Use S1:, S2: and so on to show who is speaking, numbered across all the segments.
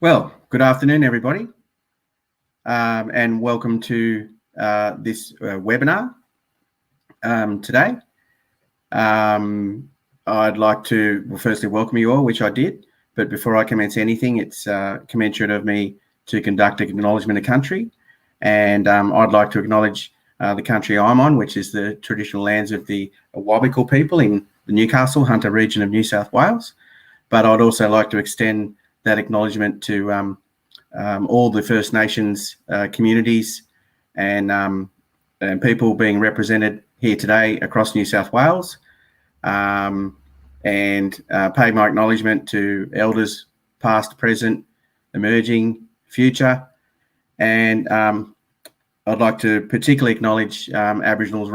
S1: Well, good afternoon, everybody, and welcome to this webinar today. I'd like to firstly welcome you all, which I did, but before I commence anything, it's commensurate of me to conduct an acknowledgement of country, and I'd like to acknowledge the country I'm on, which is the traditional lands of the Awabakal people in the Newcastle Hunter region of New South Wales, but I'd also like to extend that acknowledgement to all the First Nations communities and people being represented here today across New South Wales, and pay my acknowledgement to elders past, present, emerging, future, and I'd like to particularly acknowledge Aboriginal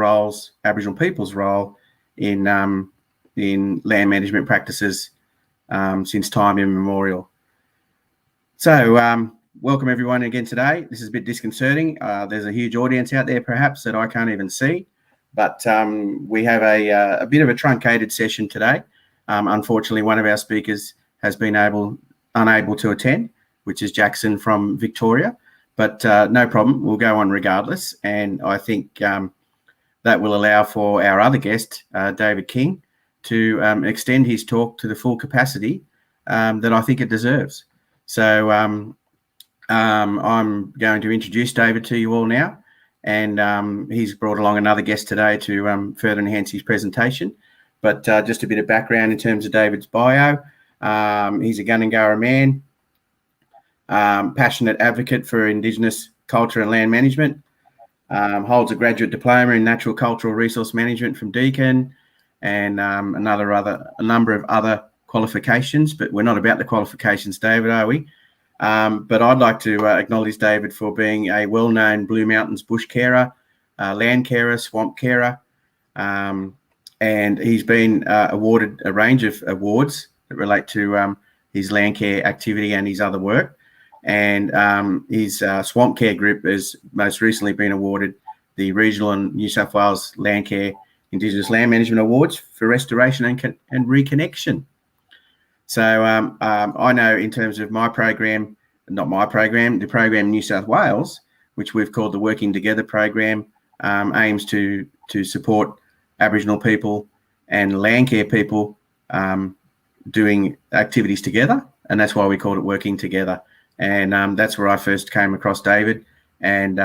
S1: people's role in land management practices since time immemorial. So welcome everyone again today. This is a bit disconcerting. There's a huge audience out there perhaps that I can't even see, but we have a bit of a truncated session today. Unfortunately, one of our speakers has been unable to attend, which is Jackson from Victoria, but no problem, we'll go on regardless. And I think that will allow for our other guest, David King, to extend his talk to the full capacity that I think it deserves. So I'm going to introduce David to you all now, and he's brought along another guest today to further enhance his presentation. But just a bit of background in terms of David's bio. He's a Gargaree man, passionate advocate for Indigenous culture and land management, holds a graduate diploma in natural cultural resource management from Deakin, and a number of other qualifications, but we're not about the qualifications, David, are we? But I'd like to acknowledge David for being a well-known Blue Mountains bush carer, Landcarer, swamp carer, and he's been awarded a range of awards that relate to his Landcare activity and his other work. And his swamp care group has most recently been awarded the Regional and New South Wales Landcare Indigenous Land Management Awards for restoration and reconnection. So I know in terms of my program, the program in New South Wales, which we've called the Working Together program, aims to support Aboriginal people and Landcare people doing activities together, and that's why we called it Working Together. And that's where I first came across David, and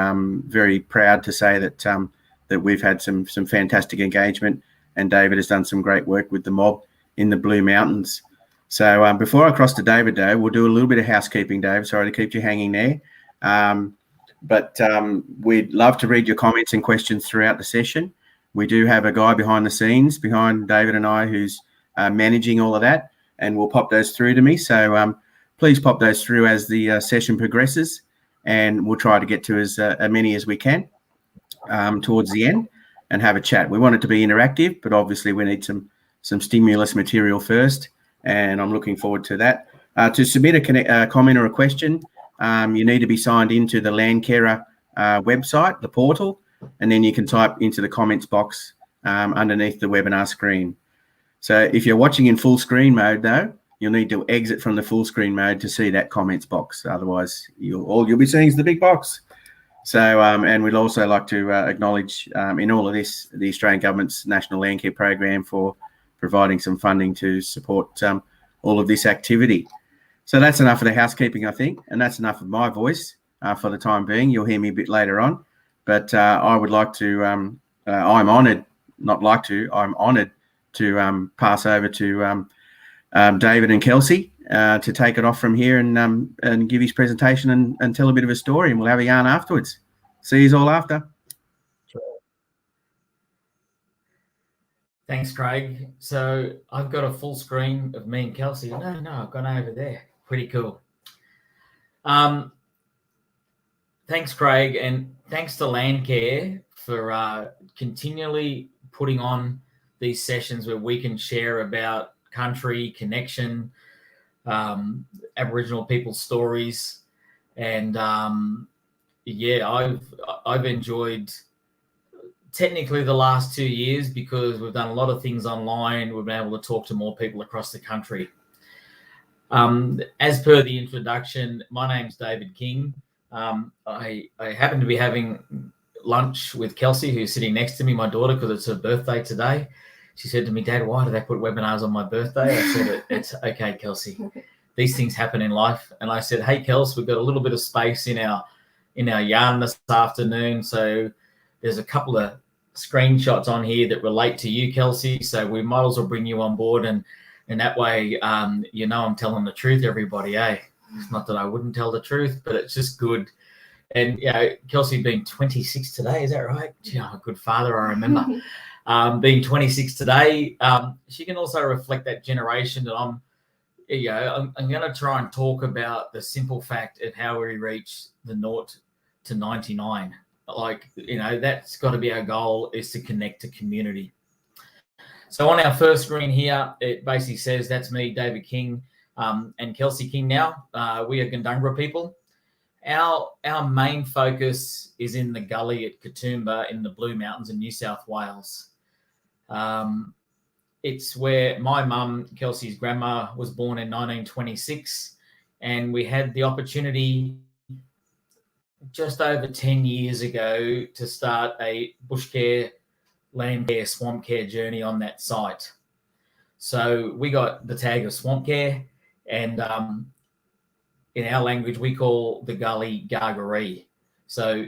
S1: very proud to say that that we've had some fantastic engagement, and David has done some great work with the mob in the Blue Mountains. So before I cross to David, though, we'll do a little bit of housekeeping, Dave. Sorry to keep you hanging there. But we'd love to read your comments and questions throughout the session. We do have a guy behind the scenes, behind David and I, who's managing all of that, and we'll pop those through to me. So please pop those through as the session progresses, and we'll try to get to as many as we can towards the end and have a chat. We want it to be interactive, but obviously we need some stimulus material first, and I'm looking forward to that. To submit a comment or a question, you need to be signed into the Landcarer website, the portal, and then you can type into the comments box underneath the webinar screen. So if you're watching in full screen mode, though, you'll need to exit from the full screen mode to see that comments box. Otherwise, all you'll be seeing is the big box. So, and we'd also like to acknowledge in all of this, the Australian Government's National Landcare Program for providing some funding to support all of this activity. So that's enough of the housekeeping, I think, and that's enough of my voice for the time being. You'll hear me a bit later on, but I would like to, I'm honoured to pass over to David and Kelsey to take it off from here and give his presentation and tell a bit of a story, and we'll have a yarn afterwards. See you all after.
S2: Thanks, Craig. So I've got a full screen of me and Kelsey. No, I've gone over there. Pretty cool. Thanks, Craig, and thanks to Landcare for continually putting on these sessions where we can share about country, connection, Aboriginal people's stories, and I've enjoyed technically the last 2 years because we've done a lot of things online. We've been able to talk to more people across the country. As per the introduction, my name's David King. I happen to be having lunch with Kelsey, who's sitting next to me, my daughter, because it's her birthday today. She said to me, Dad, why do they put webinars on my birthday? I said, it's okay, Kelsey. These things happen in life. And I said, hey, Kels, we've got a little bit of space in our yarn this afternoon. So there's a couple of screenshots on here that relate to you, Kelsey. So we might as well bring you on board. And that way, I'm telling the truth, everybody, eh? It's not that I wouldn't tell the truth, but it's just good. And, Kelsey being 26 today, is that right? Gee, I'm a good father, I remember. Being 26 today, she can also reflect that generation that I'm going to try and talk about the simple fact of how we reach the 0 to 99. Like, that's got to be our goal, is to connect to community. So on our first screen here, it basically says that's me, David King, and Kelsey King now. We are Gundungurra people. Our main focus is in the Gully at Katoomba in the Blue Mountains in New South Wales. It's where my mum, Kelsey's grandma, was born in 1926, and we had the opportunity just over 10 years ago to start a bush care, land care, swamp care journey on that site. So we got the tag of swamp care, and in our language, we call the gully Gargaree. So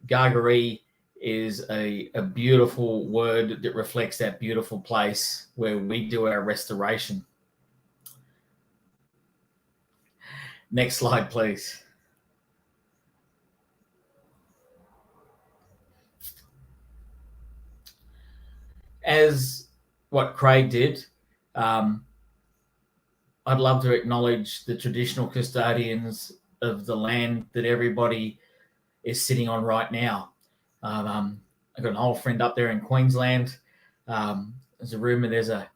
S2: Gargaree is a beautiful word that reflects that beautiful place where we do our restoration. Next slide, please. As what Craig did, I'd love to acknowledge the traditional custodians of the land that everybody is sitting on right now. I've got an old friend up there in Queensland. There's a rumour there's a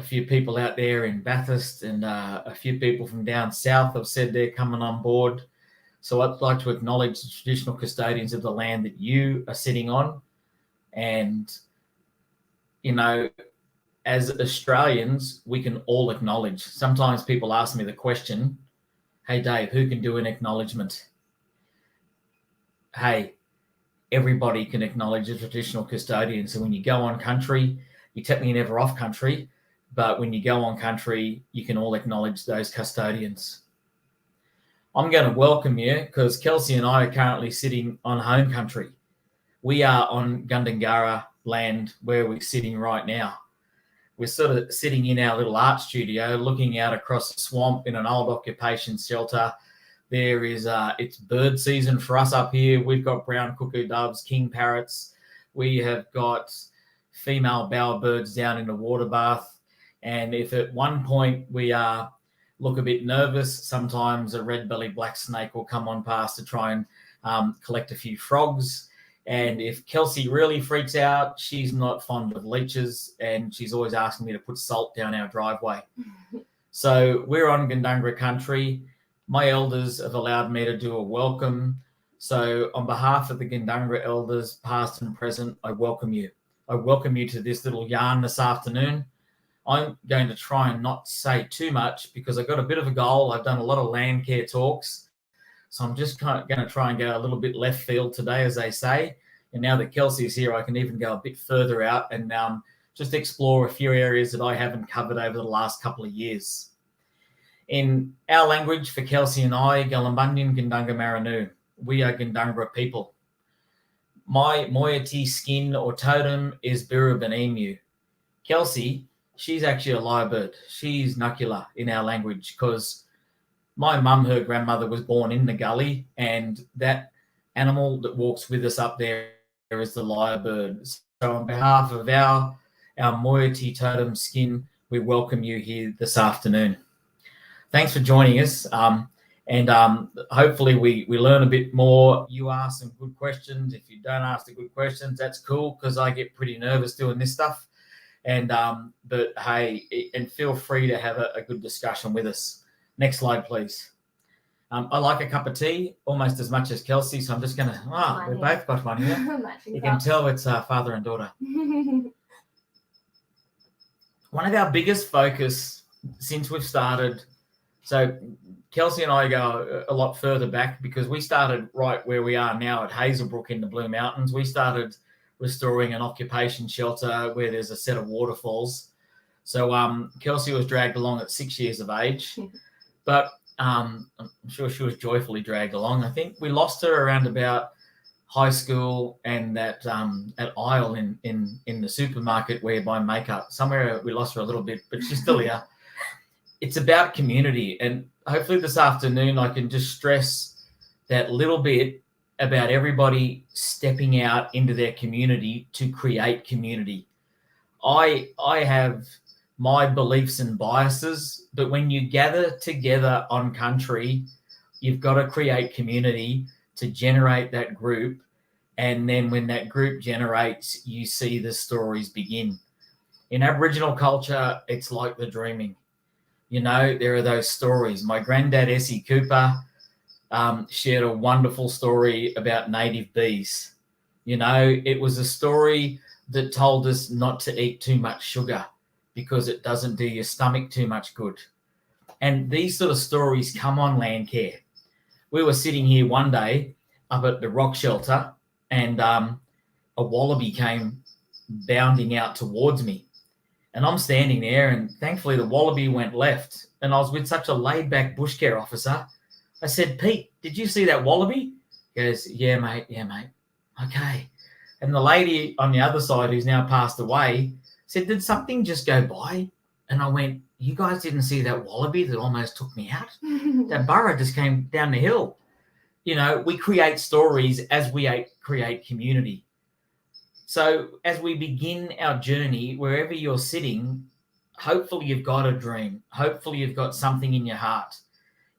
S2: few people out there in Bathurst, and a few people from down south have said they're coming on board. So I'd like to acknowledge the traditional custodians of the land that you are sitting on. And, as Australians, we can all acknowledge. Sometimes people ask me the question, hey, Dave, who can do an acknowledgement? Hey, everybody can acknowledge the traditional custodians. So when you go on country, you technically never off country, but when you go on country, you can all acknowledge those custodians. I'm going to welcome you because Kelsey and I are currently sitting on home country. We are on Gundungurra land where we're sitting right now. We're sort of sitting in our little art studio looking out across the swamp in an old occupation shelter. There is, it's bird season for us up here. We've got brown cuckoo doves, king parrots. We have got female bowerbirds down in the water bath. And if at one point we look a bit nervous, sometimes a red-bellied black snake will come on past to try and collect a few frogs. And if Kelsey really freaks out, she's not fond of leeches, and she's always asking me to put salt down our driveway. So we're on Gundungurra country. My elders have allowed me to do a welcome. So on behalf of the Gundungurra elders, past and present, I welcome you. I welcome you to this little yarn this afternoon. I'm going to try and not say too much because I've got a bit of a goal. I've done a lot of Landcare talks. So I'm just going to try and go a little bit left field today, as they say. And now that Kelsey is here, I can even go a bit further out and just explore a few areas that I haven't covered over the last couple of years. In our language, for Kelsey and I, Galambundian Gundungurra Maranu, we are Gundungurra people. My moiety skin or totem is Birubinemu. Kelsey, she's actually a lyrebird. She's Nucula in our language because my mum, her grandmother, was born in the gully, and that animal that walks with us up there is the lyrebird. So on behalf of our moiety totem skin, we welcome you here this afternoon. Thanks for joining us. And hopefully we learn a bit more. You ask some good questions. If you don't ask the good questions, that's cool because I get pretty nervous doing this stuff. And but hey, and feel free to have a good discussion with us. Next slide, please. I like a cup of tea almost as much as Kelsey, so I'm just going to, we both got one here. You can tell it's father and daughter. One of our biggest focus since we've started So Kelsey and I go a lot further back because we started right where we are now at Hazelbrook in the Blue Mountains. We started restoring an occupation shelter where there's a set of waterfalls. So Kelsey was dragged along at 6 years of age, but I'm sure she was joyfully dragged along. I think we lost her around about high school and that aisle in the supermarket where you buy makeup. Somewhere we lost her a little bit, but she's still here. It's about community, and hopefully this afternoon I can just stress that little bit about everybody stepping out into their community to create community. I have my beliefs and biases, but when you gather together on country, you've got to create community to generate that group. And then when that group generates, you see the stories begin. In Aboriginal culture, it's like the dreaming. You know, there are those stories. My granddad, Essie Cooper, shared a wonderful story about native bees. You know, it was a story that told us not to eat too much sugar because it doesn't do your stomach too much good. And these sort of stories come on Landcare. We were sitting here one day up at the rock shelter, and a wallaby came bounding out towards me. And I'm standing there, and thankfully the wallaby went left. And I was with such a laid-back bush care officer. I said, "Pete, did you see that wallaby?" He goes, yeah, mate. Okay. And the lady on the other side, who's now passed away, said, "Did something just go by?" And I went, "You guys didn't see that wallaby that almost took me out? That burrow just came down the hill." You know, we create stories as we create community. So as we begin our journey, wherever you're sitting, hopefully you've got a dream. Hopefully you've got something in your heart.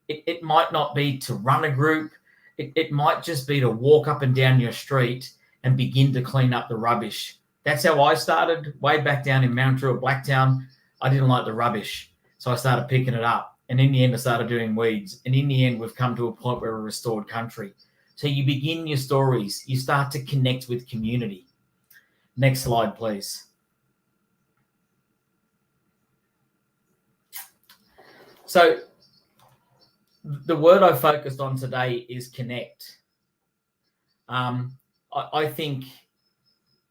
S2: It might not be to run a group. It might just be to walk up and down your street and begin to clean up the rubbish. That's how I started way back down in Mount Druitt, Blacktown. I didn't like the rubbish, so I started picking it up. And in the end, I started doing weeds. And in the end, we've come to a point where we're restored country. So you begin your stories. You start to connect with community. Next slide, please. So the word I focused on today is connect. I think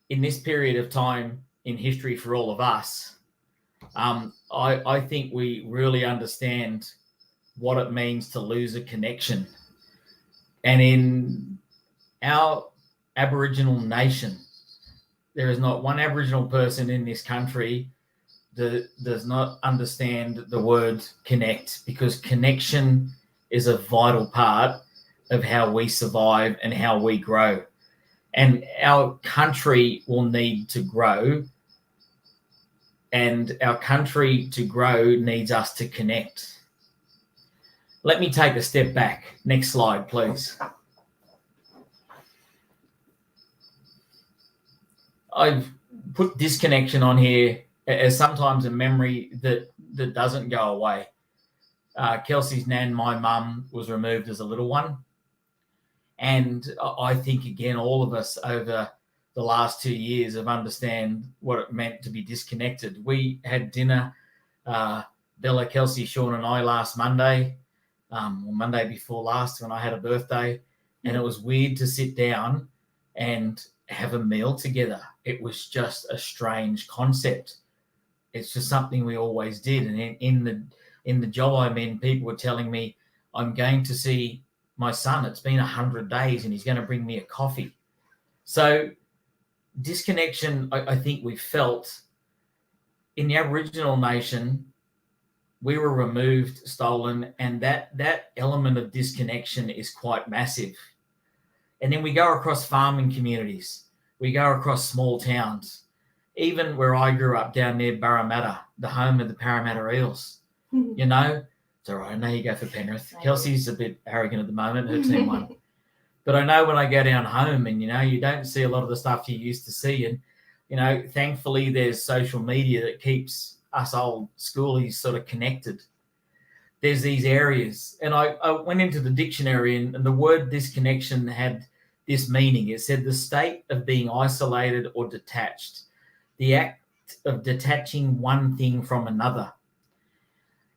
S2: in this period of time in history for all of us, I think we really understand what it means to lose a connection. And in our Aboriginal nation, there is not one Aboriginal person in this country that does not understand the word connect, because connection is a vital part of how we survive and how we grow. And our country will need to grow, and our country to grow needs us to connect. Let me take a step back. Next slide, please. I've put disconnection on here as sometimes a memory that doesn't go away. Kelsey's nan, my mum, was removed as a little one. And I think, again, all of us over the last 2 years have understand what it meant to be disconnected. We had dinner, Bella, Kelsey, Sean and I, last Monday, or Monday before last, when I had a birthday. And it was weird to sit down and have a meal together. It was just a strange concept. It's just something we always did. And in the job I'm in, people were telling me, "I'm going to see my son. It's been 100 days and he's going to bring me a coffee." So disconnection, I think we felt in the Aboriginal nation. We were removed, stolen, and that element of disconnection is quite massive. And then we go across farming communities. We go across small towns. Even where I grew up down near Parramatta, the home of the Parramatta Eels. You know, it's all right. I know you go for Penrith. Kelsey's a bit arrogant at the moment. Her team won. But I know when I go down home and, you know, you don't see a lot of the stuff you used to see. And, you know, thankfully there's social media that keeps us old schoolies sort of connected. There's these areas. And I went into the dictionary and the word disconnection had this meaning. It said the state of being isolated or detached, the act of detaching one thing from another.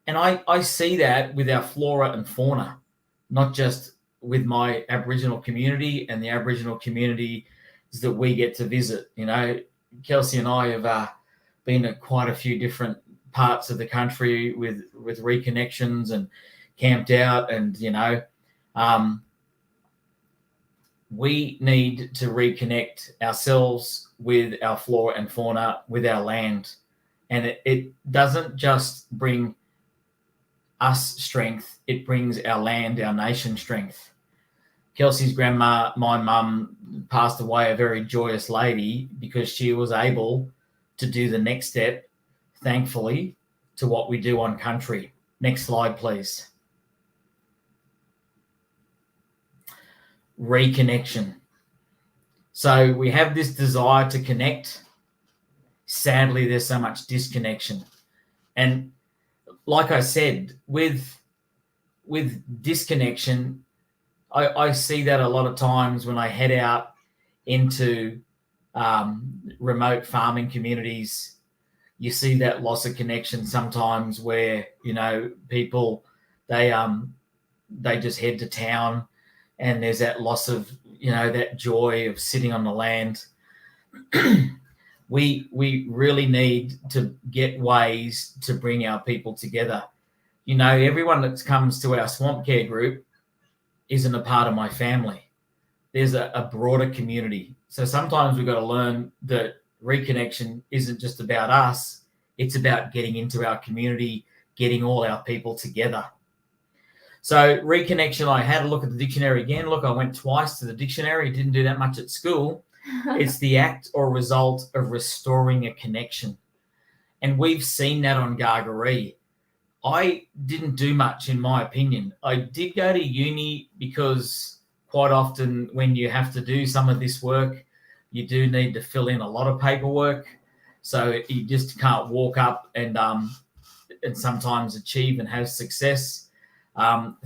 S2: And I see that with our flora and fauna, not just with my Aboriginal community and the Aboriginal community that we get to visit. You know, Kelsey and I have been to quite a few different parts of the country with reconnections and camped out, and we need to reconnect ourselves with our flora and fauna, with our land. And it doesn't just bring us strength, it brings our land, our nation strength. Kelsey's grandma, my mum, passed away, a very joyous lady, because she was able to do the next step, thankfully, to what we do on country. Next slide, please. Reconnection. So we have this desire to connect. Sadly, there's so much disconnection. And like I said, with disconnection, I see that a lot of times when I head out into remote farming communities. You see that loss of connection sometimes, where people they just head to town, and there's that loss of that joy of sitting on the land. We really need to get ways to bring our people together. Everyone that comes to our Swamp Care group isn't a part of my family. There's a broader community. So sometimes we've got to learn that reconnection isn't just about us. It's about getting into our community, getting all our people together. So reconnection, I had a look at the dictionary again. Look, I went twice to the dictionary. Didn't do that much at school. It's the act or result of restoring a connection. And we've seen that on Gargaree. I didn't do much, in my opinion. I did go to uni because quite often when you have to do some of this work, you do need to fill in a lot of paperwork. So you just can't walk up and sometimes achieve and have success.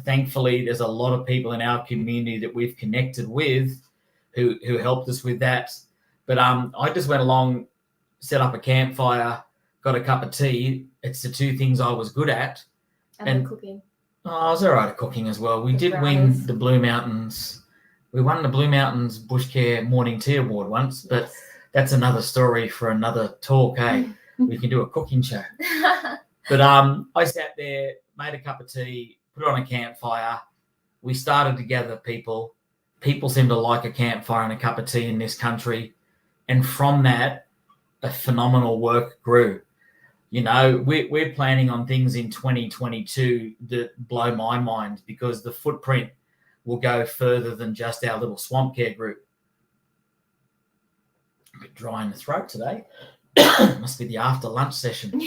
S2: Thankfully, there's a lot of people in our community that we've connected with who helped us with that. But I just went along, set up a campfire, got a cup of tea. It's the two things I was good at.
S3: And cooking.
S2: Oh, I was all right at cooking as well. We did win the Blue Mountains. We won the Blue Mountains Bush Care Morning Tea Award once, but that's another story for another talk, hey? We can do a cooking show. But I sat there, made a cup of tea, put on a campfire. We started to gather people. People seem to like a campfire and a cup of tea in this country. And from that, a phenomenal work grew. We're planning on things in 2022 that blow my mind, because the footprint will go further than just our little Swamp Care group. A bit dry in the throat today. Must be the after lunch session.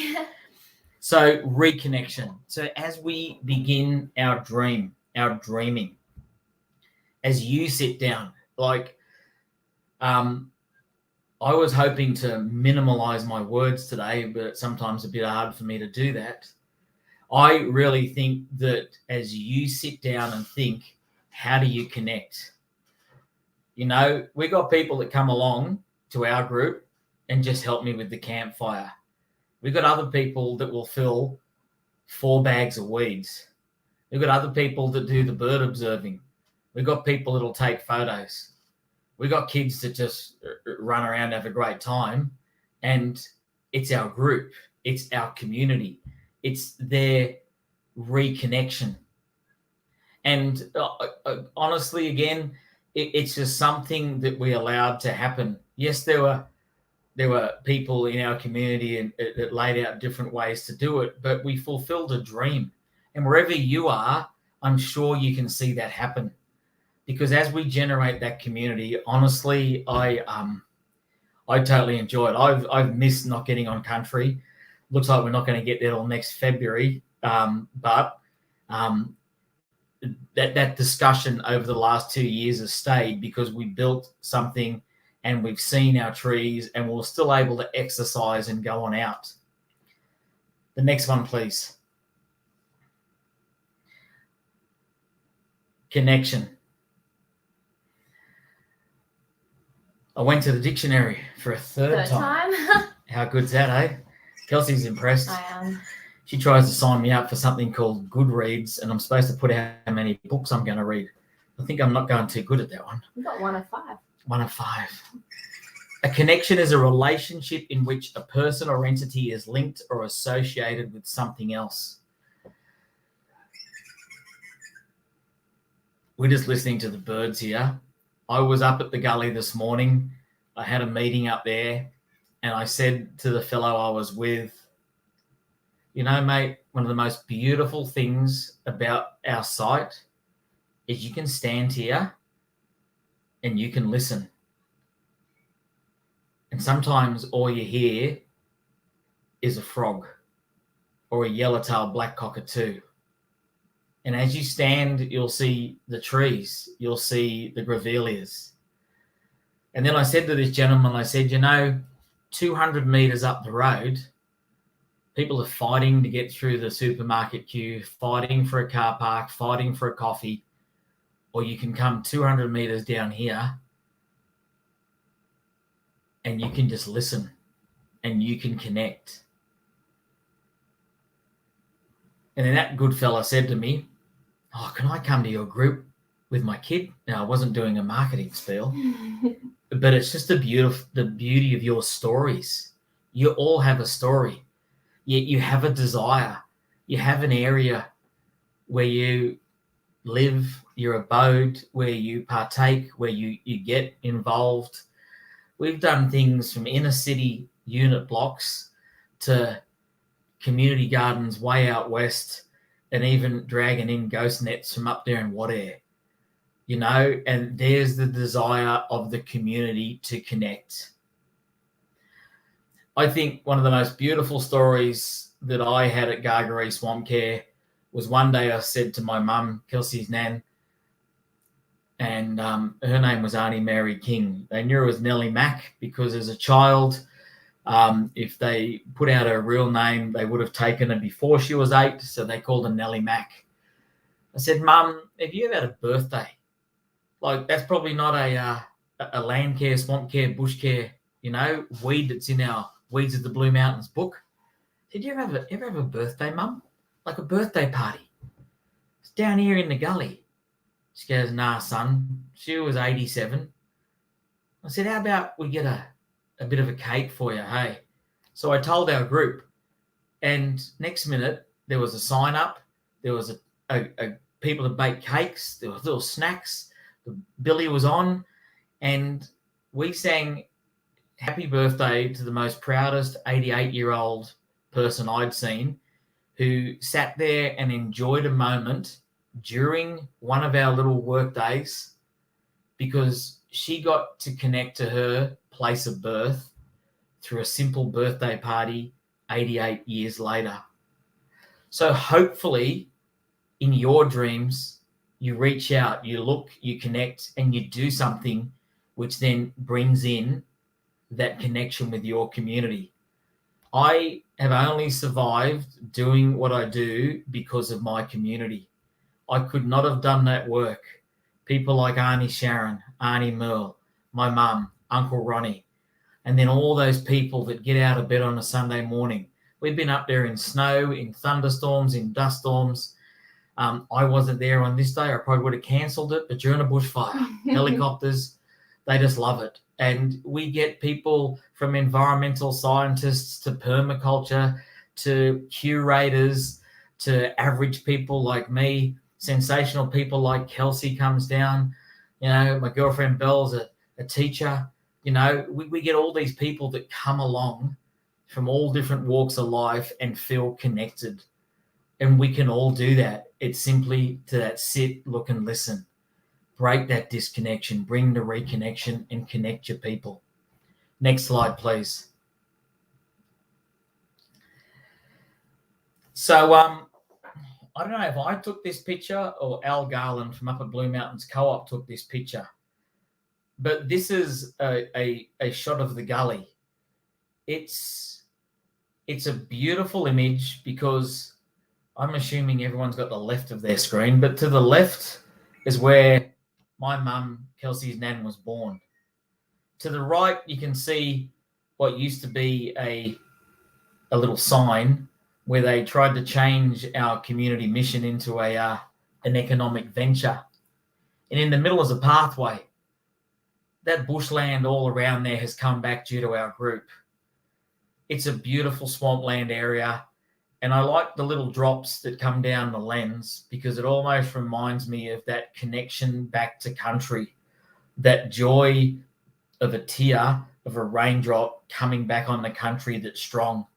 S2: So reconnection. So as we begin our dreaming, as you sit down, I was hoping to minimalize my words today, but it's sometimes a bit hard for me to do that. I really think that as you sit down and think, how do you connect? We got people that come along to our group and just help me with the campfire. We've got other people that will fill 4 bags of weeds. We've got other people that do the bird observing. We've got people that'll take photos. We've got kids that just run around and have a great time. And it's our group. It's our community. It's their reconnection. And honestly, again, it's just something that we allowed to happen. Yes, there were people in our community that laid out different ways to do it, but we fulfilled a dream. And wherever you are, I'm sure you can see that happen. Because as we generate that community, honestly, I totally enjoy it. I've missed not getting on country. Looks like we're not going to get there till next February. But that discussion over the last 2 years has stayed, because we built something and we've seen our trees and we're still able to exercise and go on out. The next one, please. Connection. I went to the dictionary for a third time. How good's that, eh? Kelsey's impressed.
S3: I am.
S2: She tries to sign me up for something called Goodreads, and I'm supposed to put out how many books I'm going to read. I think I'm not going too good at that one.
S3: You got 1 of 5.
S2: 1 of 5. A connection is a relationship in which a person or entity is linked or associated with something else. We're just listening to the birds here. I was up at the Gully this morning. I had a meeting up there, and I said to the fellow I was with, you know, mate, one of the most beautiful things about our site is you can stand here and you can listen. And sometimes all you hear is a frog or a yellowtail black cockatoo. And as you stand, you'll see the trees, you'll see the grevilleas. And then I said to this gentleman, I said, you know, 200 metres up the road, people are fighting to get through the supermarket queue, fighting for a car park, fighting for a coffee, or you can come 200 metres down here and you can just listen and you can connect. And then that good fella said to me, oh, can I come to your group with my kid? Now, I wasn't doing a marketing spiel, but it's just the beauty of your stories. You all have a story. You have a desire. You have an area where you live, your abode, where you partake, where you get involved. We've done things from inner city unit blocks to community gardens way out west, and even dragging in ghost nets from up there in Wadair, you know, and there's the desire of the community to connect. I think one of the most beautiful stories that I had at Gargaree Swamp Care was one day I said to my mum, Kelsey's nan, and her name was Auntie Mary King. They knew her as Nellie Mack because as a child, if they put out her real name, they would have taken her before she was 8, so they called her Nellie Mack. I said, Mum, have you ever had a birthday? Like, that's probably not a Landcare, Swamp Care, Bush Care, you know, weed that's in our Weeds of the Blue Mountains book. Did you ever have a birthday, Mum? Like a birthday party? It's down here in the Gully. She goes, nah, son. She was 87. I said, how about we get a bit of a cake for you, hey? So I told our group, and next minute there was a sign up, there was a people to bake cakes, there was little snacks, the Billy was on, and we sang happy birthday to the most proudest 88-year-old person I'd seen, who sat there and enjoyed a moment during one of our little work days because she got to connect to her place of birth through a simple birthday party 88 years later. So hopefully in your dreams, you reach out, you look, you connect, and you do something which then brings in that connection with your community. I have only survived doing what I do because of my community. I could not have done that work. People like Auntie Sharon, Auntie Merle, my mum, Uncle Ronnie, and then all those people that get out of bed on a Sunday morning. We've been up there in snow, in thunderstorms, in dust storms. I wasn't there on this day. I probably would have cancelled it, but during a bushfire, helicopters, they just love it. And we get people from environmental scientists to permaculture to curators to average people like me, sensational people like Kelsey comes down. You know, my girlfriend Belle's a teacher. You know, we get all these people that come along from all different walks of life and feel connected. And we can all do that. It's simply to that sit, look, and listen. Break that disconnection, bring the reconnection, and connect your people. Next slide, please. So I don't know if I took this picture or Al Garland from up at Blue Mountains Co-op took this picture, but this is a shot of the Gully. It's a beautiful image because I'm assuming everyone's got the left of their screen, but to the left is where my mum, Kelsey's nan, was born. To the right, you can see what used to be a little sign where they tried to change our community mission into an economic venture. And in the middle is a pathway. That bushland all around there has come back due to our group. It's a beautiful swampland area. And I like the little drops that come down the lens because it almost reminds me of that connection back to country, that joy of a tear, of a raindrop coming back on the country that's strong.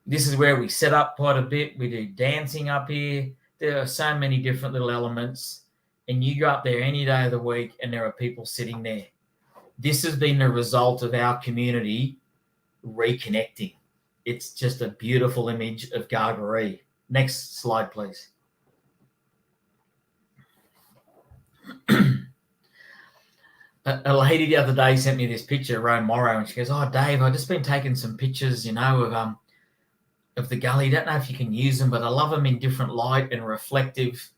S2: This is where we set up quite a bit. We do dancing up here. There are so many different little elements. And you go up there any day of the week and there are people sitting there. This has been the result of our community reconnecting. It's just a beautiful image of Gargaree. Next slide, please. A lady the other day sent me this picture, Rome Morrow, and she goes, "Oh, Dave, I've just been taking some pictures, of the Gully. Don't know if you can use them, but I love them in different light and reflective."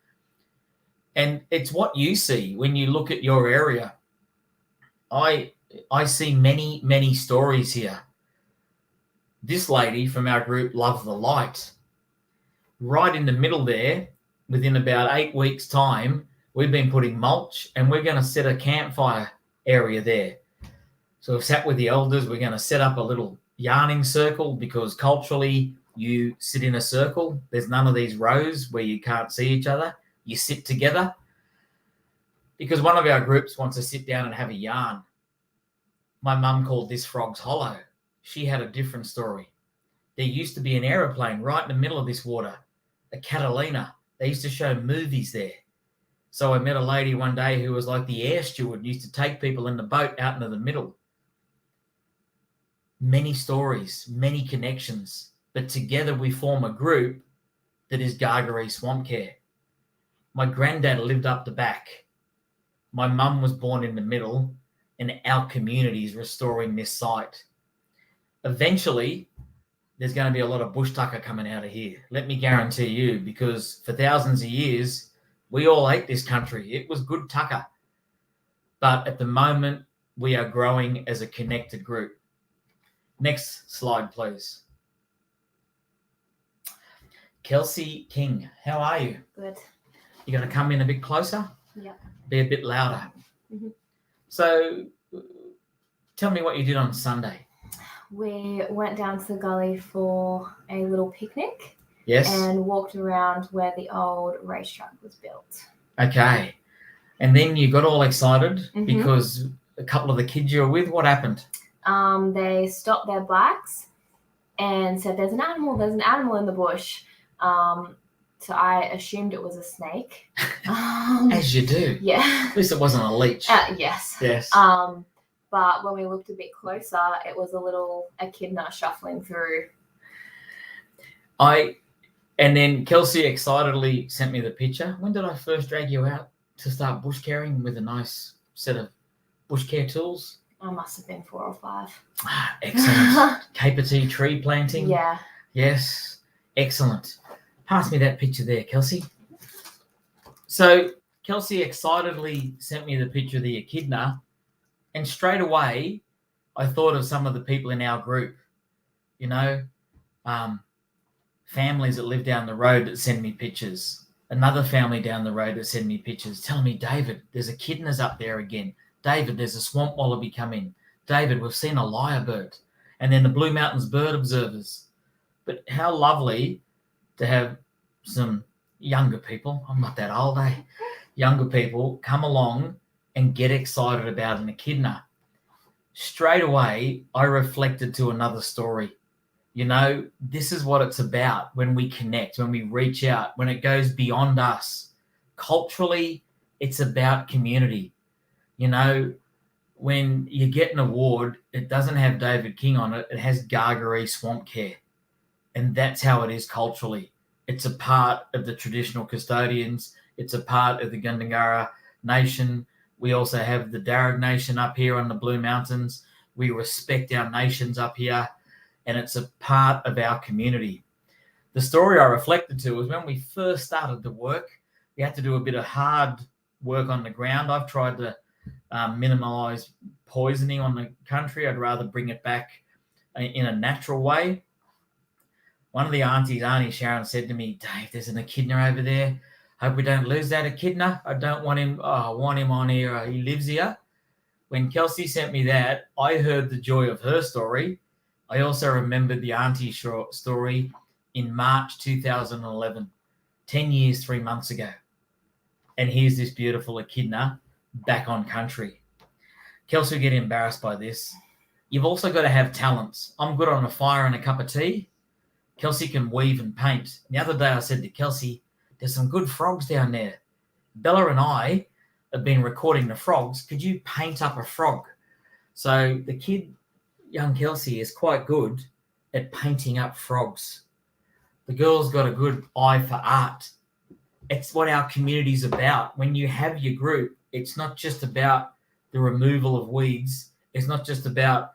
S2: And it's what you see when you look at your area. I see many, many stories here. This lady from our group loved the light. Right in the middle there, within about 8 weeks' time, we've been putting mulch and we're going to set a campfire area there. So we've sat with the elders. We're going to set up a little yarning circle because culturally you sit in a circle. There's none of these rows where you can't see each other. You sit together because one of our groups wants to sit down and have a yarn. My mum called this Frog's Hollow. She had a different story. There used to be an aeroplane right in the middle of this water, a Catalina. They used to show movies there. So I met a lady one day who was like the air steward, used to take people in the boat out into the middle. Many stories, many connections, but together we form a group that is Gargaree Swamp Care. My granddad lived up the back. My mum was born in the middle, and our community is restoring this site. Eventually, there's going to be a lot of bush tucker coming out of here. Let me guarantee you, because for thousands of years, we all ate this country. It was good tucker. But at the moment, we are growing as a connected group. Next slide, please. Kelsey King, how are you?
S3: Good.
S2: You're going to come in a bit closer?
S3: Yeah.
S2: Be a bit louder.
S3: Mm-hmm.
S2: So tell me what you did on Sunday.
S3: We went down to the Gully for a little picnic.
S2: Yes.
S3: And walked around where the old racetrack was built.
S2: Okay. And then you got all excited
S3: Mm-hmm.
S2: because a couple of the kids you were with, what happened?
S3: They stopped their bikes and said, there's an animal in the bush. So I assumed it was a snake.
S2: As you do.
S3: Yeah.
S2: At least it wasn't a leech.
S3: Yes.
S2: Yes.
S3: But when we looked a bit closer, it was a echidna shuffling through.
S2: And then Kelsey excitedly sent me the picture. When did I first drag you out to start bush caring with a nice set of bush care tools?
S3: I must have been 4 or 5.
S2: Excellent. Caper tea tree planting.
S3: Yeah.
S2: Yes. Excellent. Pass me that picture there, Kelsey. So Kelsey excitedly sent me the picture of the echidna, and straight away I thought of some of the people in our group, families that live down the road that send me pictures, another family down the road that send me pictures, telling me, David, there's echidnas up there again. David, there's a swamp wallaby coming. David, we've seen a lyrebird. And then the Blue Mountains bird observers. But how lovely to have some younger people, I'm not that old, younger people come along and get excited about an echidna. Straight away, I reflected to another story. This is what it's about when we connect, when we reach out, when it goes beyond us. Culturally, it's about community. When you get an award, it doesn't have David King on it. It has Gargaree Swamp Care. And that's how it is culturally. It's a part of the traditional custodians. It's a part of the Gundungurra Nation. We also have the Darug Nation up here on the Blue Mountains. We respect our nations up here, and it's a part of our community. The story I reflected to was when we first started the work, we had to do a bit of hard work on the ground. I've tried to minimise poisoning on the country. I'd rather bring it back in a natural way. one of the aunties, Auntie Sharon, said to me, Dave, there's an echidna over there. Hope we don't lose that echidna. I don't want him. Oh, I want him on here. He lives here. When Kelsey sent me that, I heard the joy of her story. I also remembered the auntie story in March 2011, 10 years, 3 months ago. And here's this beautiful echidna back on country. Kelsey will get embarrassed by this. You've also got to have talents. I'm good on a fire and a cup of tea. Kelsey can weave and paint. The other day I said to Kelsey, there's some good frogs down there. Bella and I have been recording the frogs. Could you paint up a frog? So the kid, young Kelsey, is quite good at painting up frogs. The girl's got a good eye for art. It's what our community's about. When you have your group, it's not just about the removal of weeds. It's not just about,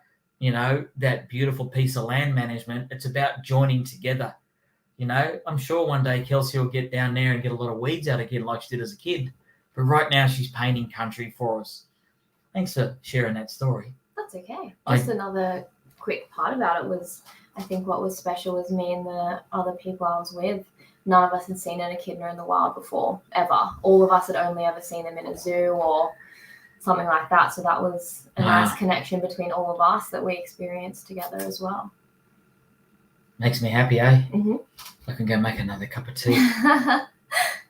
S2: that beautiful piece of land management. It's about joining together. I'm sure one day Kelsey will get down there and get a lot of weeds out again like she did as a kid. But right now she's painting country for us. Thanks for sharing that story.
S3: That's okay. Just another quick part about it was, I think what was special was me and the other people I was with. None of us had seen an echidna in the wild before, ever. All of us had only ever seen them in a zoo or something like that. So that was a nice connection between all of us that we experienced together as well.
S2: Makes me happy, eh?
S3: Mm-hmm.
S2: I can go make another cup of tea.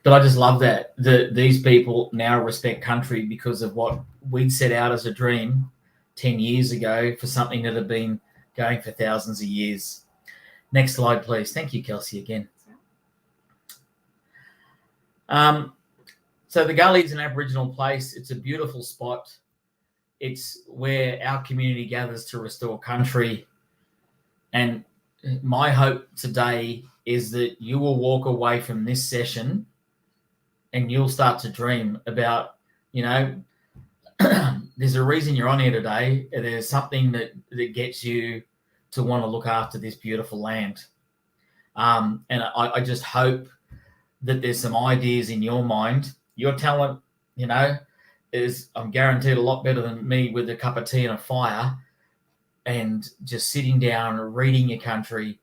S2: But I just love that these people now respect country because of what we'd set out as a dream 10 years ago for something that had been going for thousands of years. Next slide, please. Thank you, Kelsey, again. So the Gully is an Aboriginal place. It's a beautiful spot. It's where our community gathers to restore country. And my hope today is that you will walk away from this session and you'll start to dream about, there's a reason you're on here today. There's something that gets you to want to look after this beautiful land. And I just hope that there's some ideas in your mind. Your talent, is, I'm guaranteed, a lot better than me with a cup of tea and a fire and just sitting down, reading your country,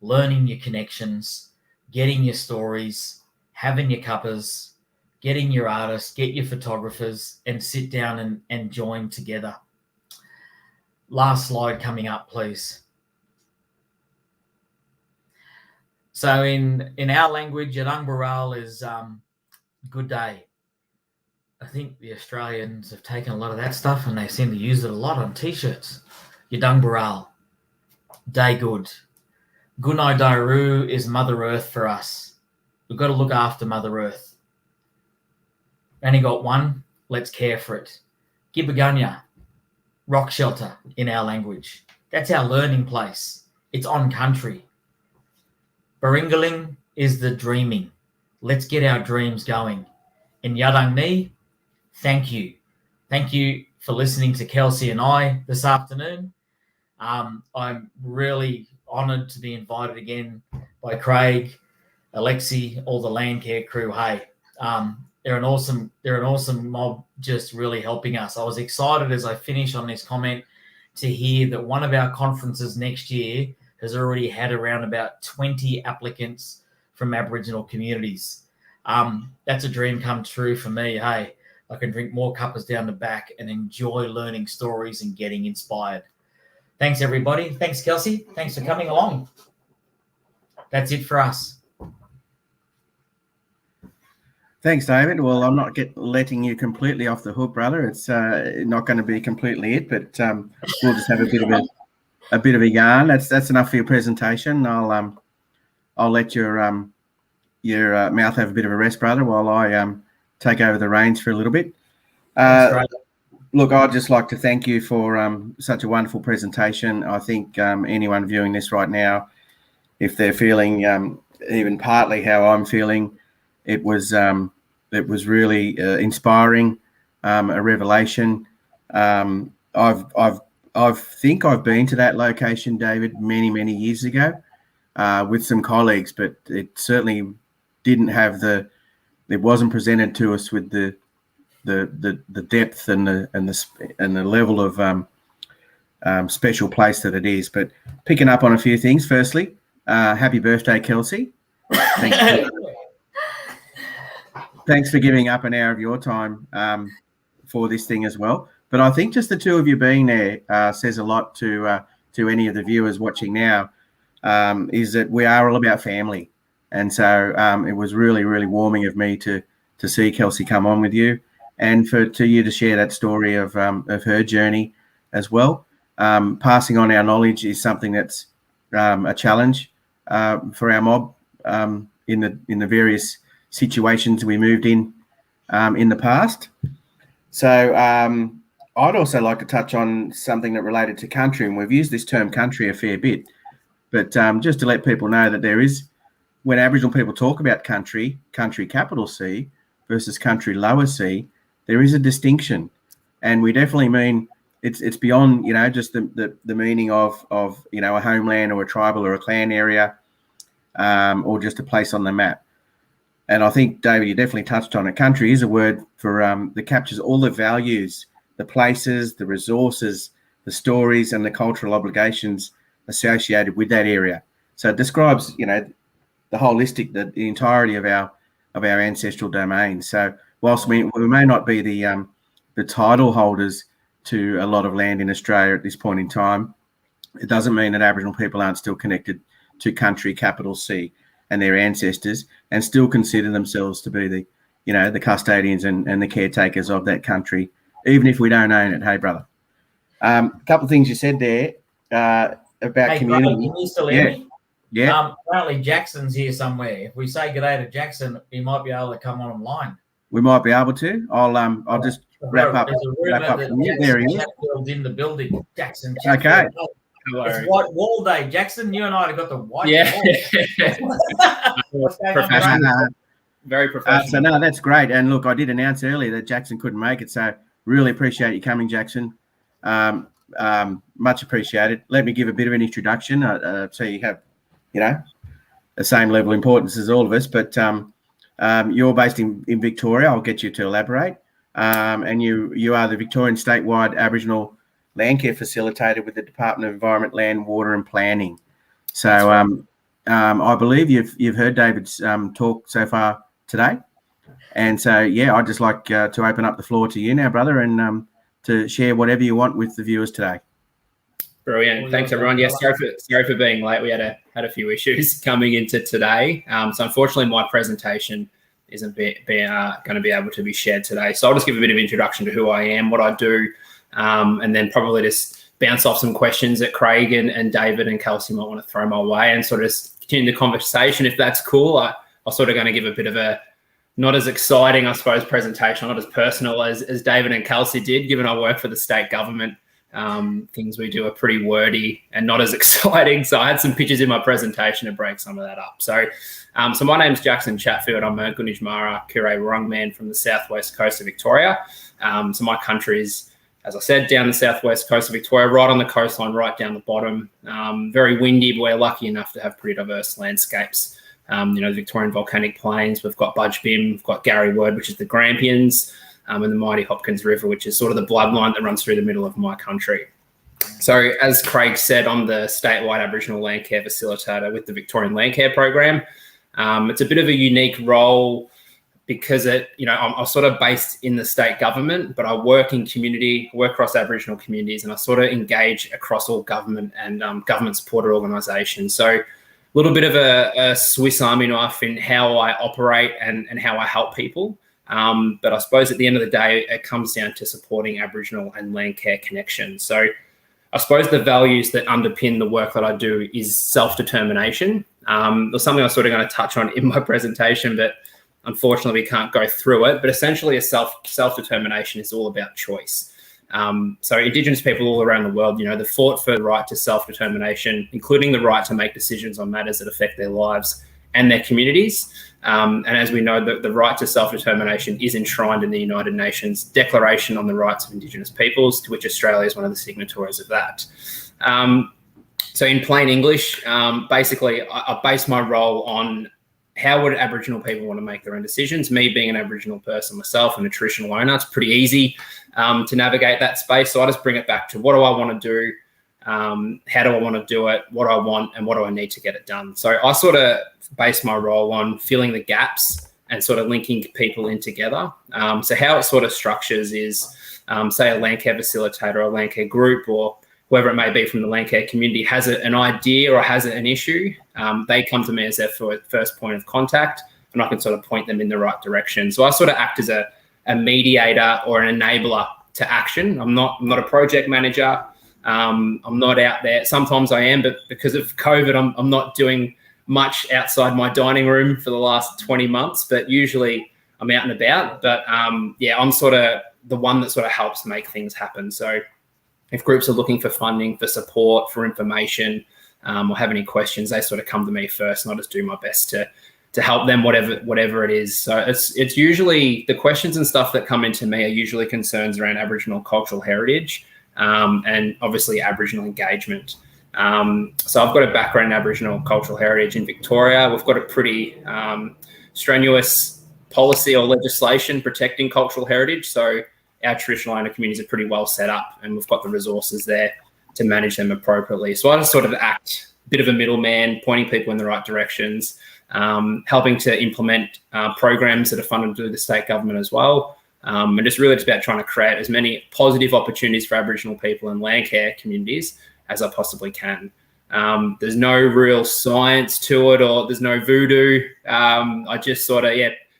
S2: learning your connections, getting your stories, having your cuppers, getting your artists, get your photographers, and sit down and join together. Last slide coming up, please. So in our language, Yadang Baral is good day. I think the Australians have taken a lot of that stuff and they seem to use it a lot on T-shirts. Yadang Baral, day good. Gunai Dairu is Mother Earth for us. We've got to look after Mother Earth. Only got one, let's care for it. Gibaganya, rock shelter in our language. That's our learning place. It's on country. Baringaling is the dreaming. Let's get our dreams going. In Yadang Ni, thank you. Thank you for listening to Kelsey and I this afternoon. I'm really honoured to be invited again by Craig, Alexi, all the Landcare crew. Hey, they're an awesome mob, just really helping us. I was excited as I finish on this comment to hear that one of our conferences next year has already had around about 20 applicants from Aboriginal communities. That's a dream come true for me. Hey, I can drink more cuppers down the back and enjoy learning stories and getting inspired. Thanks, everybody. Thanks, Kelsey. Thanks for coming along. That's it for us.
S1: Thanks, David. Well, I'm not letting you completely off the hook, brother. It's not going to be completely it, but we'll just have a bit of a yarn. That's enough for your presentation. I'll let your mouth have a bit of a rest, brother, while I take over the reins for a little bit. Look, I'd just like to thank you for such a wonderful presentation. I think anyone viewing this right now, if they're feeling even partly how I'm feeling, it was really inspiring, a revelation. I think I've been to that location, David, many years ago with some colleagues, but it certainly didn't have it wasn't presented to us with the depth and the level of special place that it is. But picking up on a few things, firstly, Happy birthday, Kelsey. Thanks for giving up an hour of your time for this thing as well. But I think just the two of you being there says a lot to any of the viewers watching now, is that we are all about family. And so it was really, really warming of me to see Kelsey come on with you, and to you to share that story of her journey as well. Passing on our knowledge is something that's a challenge for our mob in the various situations we moved in the past. So I'd also like to touch on something that related to country, and we've used this term country a fair bit, but just to let people know that there is, when Aboriginal people talk about country capital C versus country lower C, there is a distinction, and we definitely mean it's beyond just the meaning of a homeland or a tribal or a clan area, or just a place on the map. And I think, David, you definitely touched on it. Country is a word for that captures all the values, the places, the resources, the stories, and the cultural obligations associated with that area. So it describes, the entirety of our ancestral domain. So whilst we may not be the title holders to a lot of land in Australia at this point in time, it doesn't mean that Aboriginal people aren't still connected to country capital C and their ancestors, and still consider themselves to be the custodians and the caretakers of that country, even if we don't own it. Hey, brother. A couple of things you said there about community.
S2: Brother, can you still hear me?
S1: Yeah.
S2: Apparently Jackson's here somewhere. If we say good day to Jackson, he might be able to come online.
S1: We might be able to. I'll just wrap up.
S2: There's a rumor that
S1: there he is.
S2: Chatfield's in the building. Jackson.
S1: Okay.
S2: It's white wall day, Jackson. You and I have got the white wall.
S4: Professional. Very professional.
S1: So no, that's great. And look, I did announce earlier that Jackson couldn't make it, so really appreciate you coming, Jackson. Much appreciated. Let me give a bit of an introduction. So you have, the same level of importance as all of us, but you're based in Victoria. I'll get you to elaborate. And you are the Victorian statewide Aboriginal Landcare facilitator with the Department of Environment, Land, Water and Planning. So I believe you've heard David's talk so far today. And so, I'd just like to open up the floor to you now, brother, and to share whatever you want with the viewers today.
S4: Brilliant. Thanks, everyone. Yes, sorry for being late. We had a few issues coming into today. So unfortunately, my presentation isn't going to be able to be shared today. So I'll just give a bit of introduction to who I am, what I do, and then probably just bounce off some questions that Craig and David and Kelsey might want to throw my way, and sort of continue the conversation. If that's cool, I'm sort of going to give a bit of a not as exciting, I suppose, presentation, not as personal as David and Kelsey did, given I work for the state government. Things we do are pretty wordy and not as exciting. So I had some pictures in my presentation to break some of that up. So my name's Jackson Chatfield. I'm a Gunditjmara Kure Wurrung man from the southwest coast of Victoria. So my country is, as I said, down the southwest coast of Victoria, right on the coastline, right down the bottom. Very windy, but we're lucky enough to have pretty diverse landscapes. The Victorian volcanic plains, we've got Budge Bim, we've got Gargaree Wood, which is the Grampians, and the mighty Hopkins River, which is sort of the bloodline that runs through the middle of my country. So as Craig said, I'm the statewide Aboriginal Landcare facilitator with the Victorian Landcare program. It's a bit of a unique role because I'm sort of based in the state government, but I work in community, work across Aboriginal communities, and I sort of engage across all government and government supported organisations. So a little bit of a Swiss Army knife in how I operate and how I help people. But I suppose at the end of the day, it comes down to supporting Aboriginal and Landcare connections. So I suppose the values that underpin the work that I do is self-determination. There's something I was sort of going to touch on in my presentation, but unfortunately we can't go through it. But essentially a self-determination is all about choice. So Indigenous people all around the world, they've fought for the right to self-determination, including the right to make decisions on matters that affect their lives and their communities. And as we know, the right to self-determination is enshrined in the United Nations Declaration on the Rights of Indigenous Peoples, to which Australia is one of the signatories of that. So in plain English, basically, I base my role on how would Aboriginal people want to make their own decisions. Me being an Aboriginal person myself and a traditional owner, it's pretty easy to navigate that space. So I just bring it back to what do I want to do? How do I want to do it? What do I want, and what do I need to get it done? So I sort of base my role on filling the gaps and sort of linking people in together. So how it sort of structures is, say a Landcare facilitator or a Landcare group or whoever it may be from the Landcare community has an idea or has an issue. They come to me as their first point of contact, and I can sort of point them in the right direction. So I sort of act as a mediator or an enabler to action. I'm not a project manager. I'm not out there. Sometimes I am, but because of COVID, I'm not doing much outside my dining room for the last 20 months, but usually I'm out and about. But I'm sort of the one that sort of helps make things happen. So if groups are looking for funding, for support, for information, or have any questions, they sort of come to me first, and I just do my best to help them, whatever it is. So it's usually the questions and stuff that come into me are usually concerns around Aboriginal cultural heritage, and obviously Aboriginal engagement. So I've got a background in Aboriginal cultural heritage in Victoria. We've got a pretty strenuous policy or legislation protecting cultural heritage. So our traditional owner communities are pretty well set up, and we've got the resources there to manage them appropriately. So I just sort of act a bit of a middleman, pointing people in the right directions, helping to implement programs that are funded through the state government as well. And just really it's about trying to create as many positive opportunities for Aboriginal people and Landcare communities as I possibly can. There's no real science to it, or there's no voodoo. I just sort of,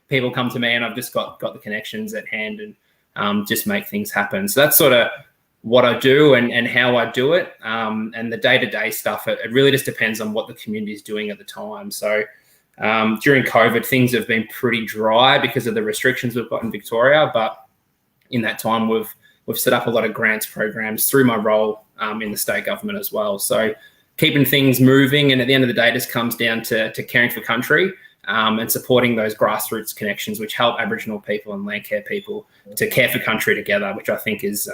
S4: people come to me and I've just got the connections at hand and just make things happen. So that's sort of what I do and how I do it. And the day-to-day stuff, it really just depends on what the community is doing at the time. So during COVID, things have been pretty dry because of the restrictions we've got in Victoria. But in that time, we've set up a lot of grants programs through my role in the state government as well. So keeping things moving, and at the end of the day, this comes down to caring for country and supporting those grassroots connections, which help Aboriginal people and Landcare people to care for country together, which I think is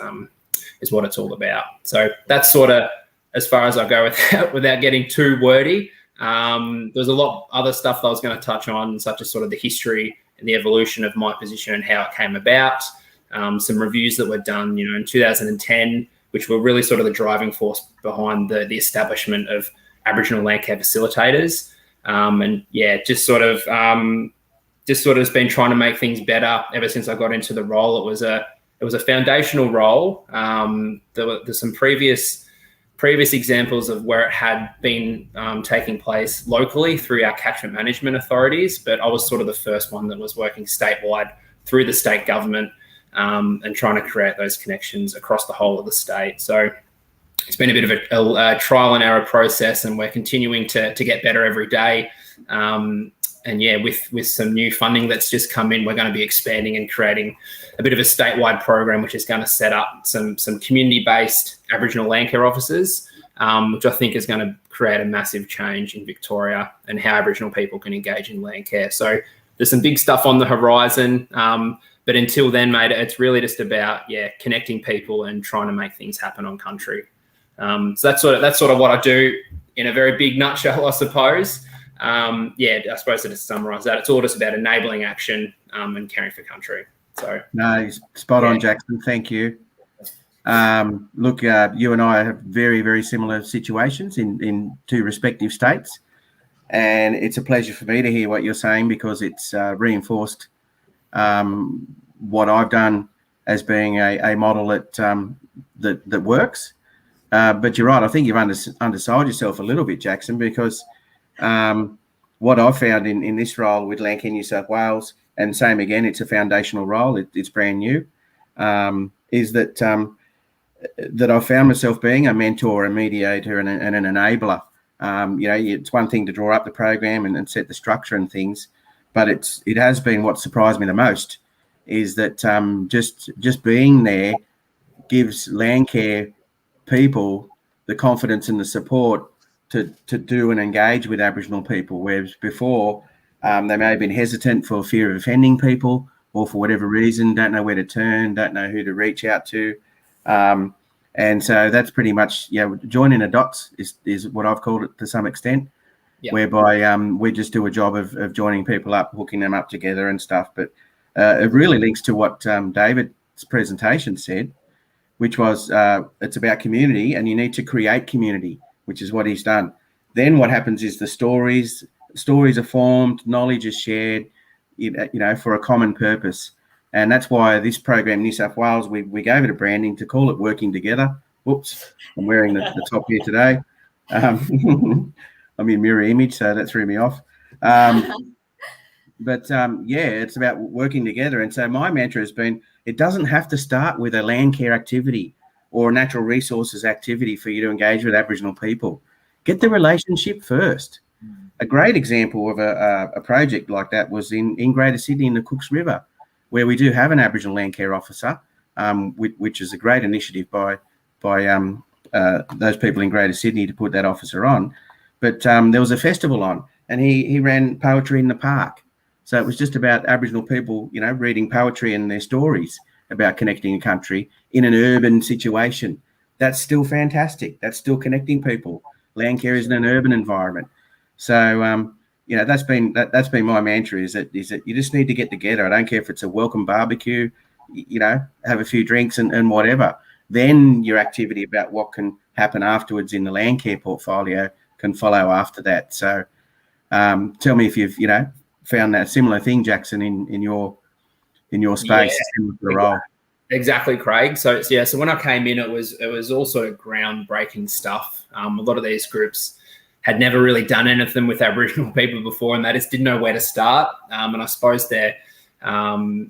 S4: what it's all about. So that's sort of as far as I go without getting too wordy. There's a lot other stuff that I was going to touch on, such as sort of the history and the evolution of my position and how it came about. Some reviews that were done, in 2010, which were really sort of the driving force behind the establishment of Aboriginal Landcare facilitators. Just sort of has been trying to make things better ever since I got into the role. It was a foundational role. There's some previous examples of where it had been taking place locally through our catchment management authorities, but I was sort of the first one that was working statewide through the state government and trying to create those connections across the whole of the state. So it's been a bit of a trial and error process, and we're continuing to get better every day. With some new funding that's just come in, we're going to be expanding and creating a bit of a statewide program, which is going to set up some community-based Aboriginal Landcare officers, which I think is going to create a massive change in Victoria and how Aboriginal people can engage in Landcare. So there's some big stuff on the horizon. But until then, mate, it's really just about, connecting people and trying to make things happen on country. So that's sort of what I do in a very big nutshell, I suppose. I suppose to just summarise that, it's all just about enabling action and caring for country. So
S1: no, spot on, Jackson. Thank you. Look, you and I have very, very similar situations in two respective states, and it's a pleasure for me to hear what you're saying, because it's reinforced what I've done as being a model that works. But you're right. I think you've undersold yourself a little bit, Jackson, because what I've found in this role with Landcare New South Wales, and same again, it's a foundational role, it's brand new, is that I found myself being a mentor, a mediator, and an enabler. It's one thing to draw up the program and set the structure and things, but it has been what surprised me the most is that just being there gives Landcare people the confidence and the support to do and engage with Aboriginal people, whereas before they may have been hesitant for fear of offending people, or for whatever reason don't know where to turn, don't know who to reach out to. And so that's pretty much, joining the dots is what I've called it to some extent, whereby we just do a job of joining people up, hooking them up together and stuff. But it really links to what David's presentation said, which was it's about community, and you need to create community, which is what he's done. Then what happens is the stories are formed, knowledge is shared, for a common purpose. And that's why this program, New South Wales, we gave it a branding to call it Working Together. Whoops, I'm wearing the top here today. I'm in mirror image, so that threw me off. But it's about working together. And so my mantra has been, it doesn't have to start with a Landcare activity or a natural resources activity for you to engage with Aboriginal people. Get the relationship first. A great example of a project like that was in Greater Sydney in the Cooks River, where we do have an Aboriginal Landcare officer, which is a great initiative by those people in Greater Sydney to put that officer on. But there was a festival on, and he ran poetry in the park. So it was just about Aboriginal people, reading poetry and their stories about connecting a country in an urban situation. That's still fantastic. That's still connecting people. Landcare is in an urban environment. So, that's been my mantra is that you just need to get together. I don't care if it's a welcome barbecue, have a few drinks and whatever. Then your activity about what can happen afterwards in the Landcare portfolio can follow after that. So tell me if you've, found that similar thing, Jackson, in your space, similar to the role.
S4: Exactly, Craig. So when I came in, it was all sort of groundbreaking stuff. A lot of these groups had never really done anything with Aboriginal people before, and they just didn't know where to start. And I suppose I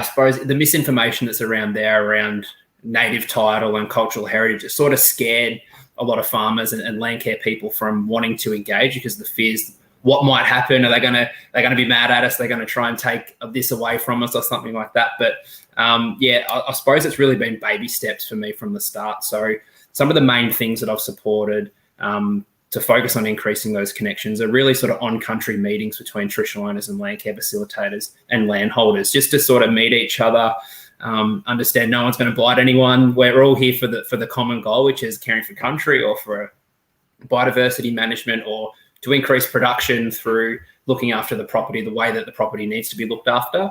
S4: suppose the misinformation that's around native title and cultural heritage, it sort of scared a lot of farmers and Landcare people from wanting to engage because of the fears. What might happen? Are they going to be mad at us? They're going to try and take this away from us or something like that. But I suppose it's really been baby steps for me from the start. So some of the main things that I've supported to focus on increasing those connections are really sort of on-country meetings between traditional owners and Landcare facilitators and landholders, just to sort of meet each other, understand no one's going to blight anyone. We're all here for the common goal, which is caring for country or for biodiversity management or to increase production through looking after the property the way that the property needs to be looked after.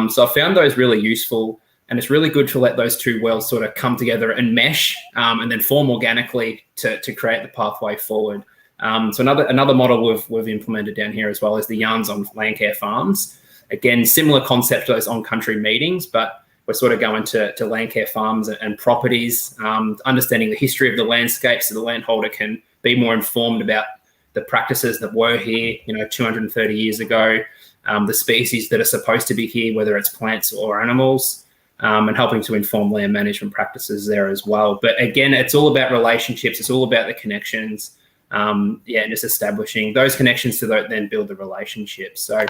S4: So I found those really useful, and it's really good to let those two worlds sort of come together and mesh and then form organically to create the pathway forward. So another model we've implemented down here as well is the Yarns on Landcare farms. Again, similar concept to those on-country meetings, but we're sort of going to Landcare farms and properties, understanding the history of the landscape so the landholder can be more informed about the practices that were here, 230 years ago, the species that are supposed to be here, whether it's plants or animals, and helping to inform land management practices there as well. But again, it's all about relationships. It's all about the connections, and just establishing those connections to then build the relationships. So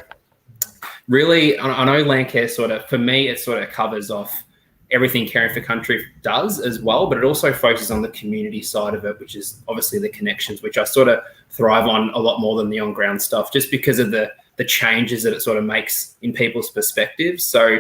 S4: really, I know Landcare for me, it sort of covers off everything Caring for Country does as well, but it also focuses on the community side of it, which is obviously the connections, which I sort of thrive on a lot more than the on-ground stuff, just because of the changes that it sort of makes in people's perspectives. So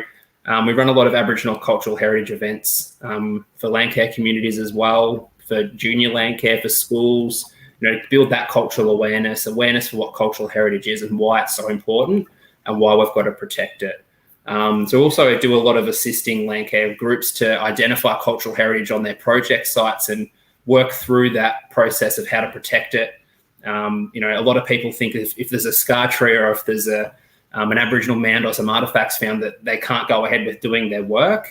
S4: we run a lot of Aboriginal cultural heritage events for Landcare communities as well, for junior Landcare, for schools, to build that cultural awareness for what cultural heritage is and why it's so important and why we've got to protect it. So also do a lot of assisting Landcare groups to identify cultural heritage on their project sites and work through that process of how to protect it. A lot of people think if there's a scar tree or if there's an Aboriginal mound or some artifacts found that they can't go ahead with doing their work,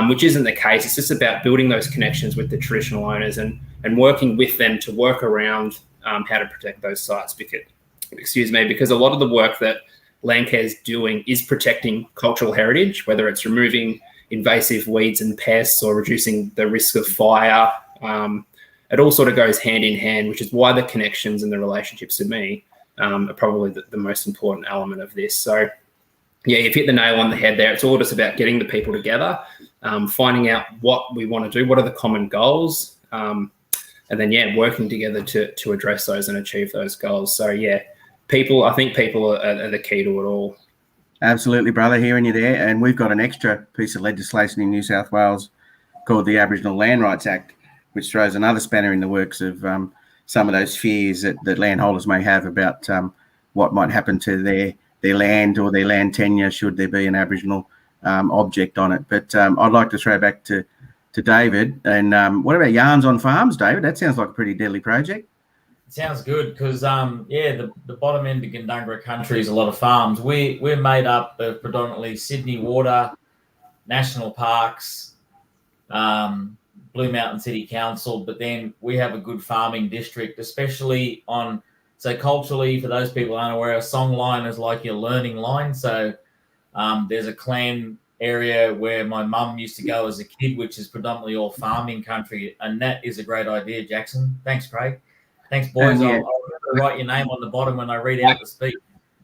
S4: which isn't the case. It's just about building those connections with the traditional owners and working with them to work around how to protect those sites. Because a lot of the work that Landcare is doing is protecting cultural heritage, whether it's removing invasive weeds and pests or reducing the risk of fire. It all sort of goes hand in hand, which is why the connections and the relationships to me are probably the most important element of this. So, you've hit the nail on the head there. It's all just about getting the people together, finding out what we want to do, what are the common goals, and then, working together to address those and achieve those goals. So, I think people are the key to it all.
S1: Absolutely, brother, hearing you there. And we've got an extra piece of legislation in New South Wales called the Aboriginal Land Rights Act, which throws another spanner in the works of some of those fears that landholders may have about what might happen to their land or their land tenure should there be an Aboriginal object on it. But I'd like to throw back to David. And what about yarns on farms, David? That sounds like a pretty deadly project.
S2: It sounds good because the bottom end of Gundungurra country is a lot of farms. We're made up of predominantly Sydney Water, national parks, Blue Mountain City Council, but then we have a good farming district, especially on, so culturally, for those people who aren't aware, a song line is like your learning line. So there's a clan area where my mum used to go as a kid, which is predominantly all farming country, and that is a great idea, Jackson. Thanks, Craig. Thanks, boys.
S1: Yeah.
S2: I'll write your name on the bottom when I read out the speech.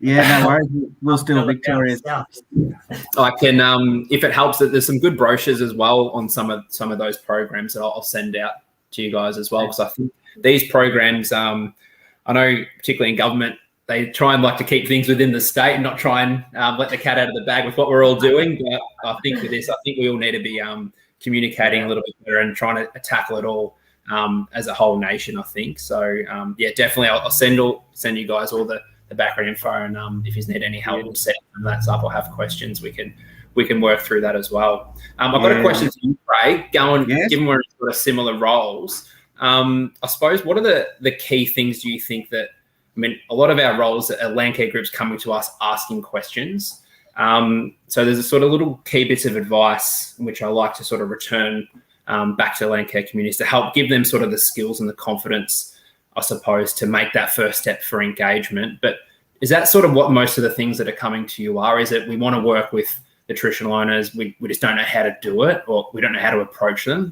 S1: Yeah, no worries. We'll still victorious.
S4: I can, if it helps, that there's some good brochures as well on some of those programs that I'll send out to you guys as well, because I think these programs, I know particularly in government, they try and like to keep things within the state and not try and let the cat out of the bag with what we're all doing. But I think with this, I think we all need to be communicating a little bit better and trying to tackle it all as a whole nation, I think. So yeah, definitely I'll send you guys all the background info, and if you need any help setting that up or have questions, we can work through that as well. I've got a question to you, Craig. Given we're in sort of similar roles, I suppose what are the key things do you think that, I mean, a lot of our roles at Landcare groups coming to us asking questions. So there's a sort of little key bits of advice which I like to sort of return back to Landcare communities to help give them sort of the skills and the confidence, I suppose, to make that first step for engagement. But is that sort of what most of the things that are coming to you are? Is it we want to work with the traditional owners, we just don't know how to do it, or we don't know how to approach them?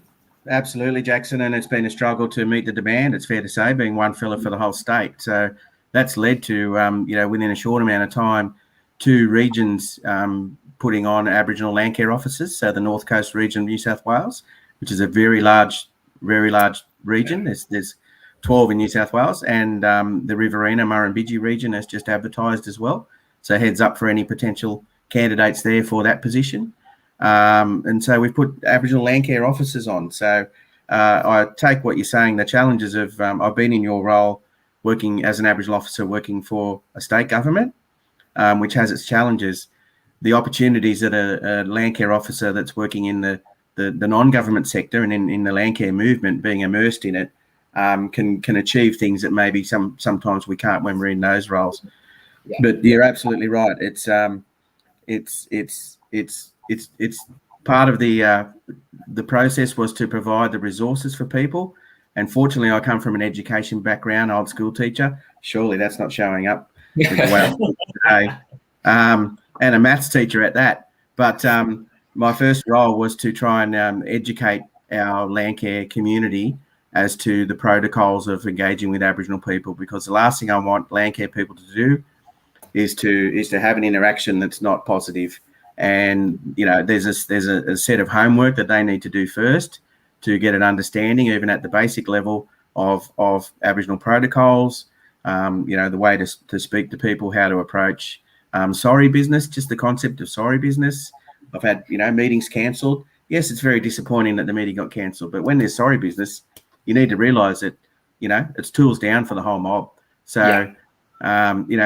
S1: Absolutely, Jackson, and it's been a struggle to meet the demand, it's fair to say, being one fella for the whole state. So that's led to, within a short amount of time, 2 regions putting on Aboriginal Landcare officers. So the North Coast region of New South Wales, which is a very large region. There's 12 in New South Wales, and the Riverina Murrumbidgee region has just advertised as well. So heads up for any potential candidates there for that position. And so we've put Aboriginal Landcare officers on. So I take what you're saying, the challenges of, I've been in your role working as an Aboriginal officer, working for a state government, which has its challenges. The opportunities that a Landcare officer that's working in the non-government sector and in the Landcare movement, being immersed in it, can achieve things that maybe sometimes we can't when we're in those roles. Yeah. But you're absolutely right. It's part of the process was to provide the resources for people. And fortunately, I come from an education background, old school teacher. Surely that's not showing up with the way I speak today. And a maths teacher at that. But my first role was to try and educate our Landcare community as to the protocols of engaging with Aboriginal people, because the last thing I want Landcare people to do is to have an interaction that's not positive. And there's a set of homework that they need to do first to get an understanding, even at the basic level, of Aboriginal protocols. The way to speak to people, how to approach sorry business, just the concept of sorry business. I've had meetings cancelled. Yes, it's very disappointing that the meeting got cancelled, but when there's sorry business, you need to realise that it's tools down for the whole mob. So. Yeah.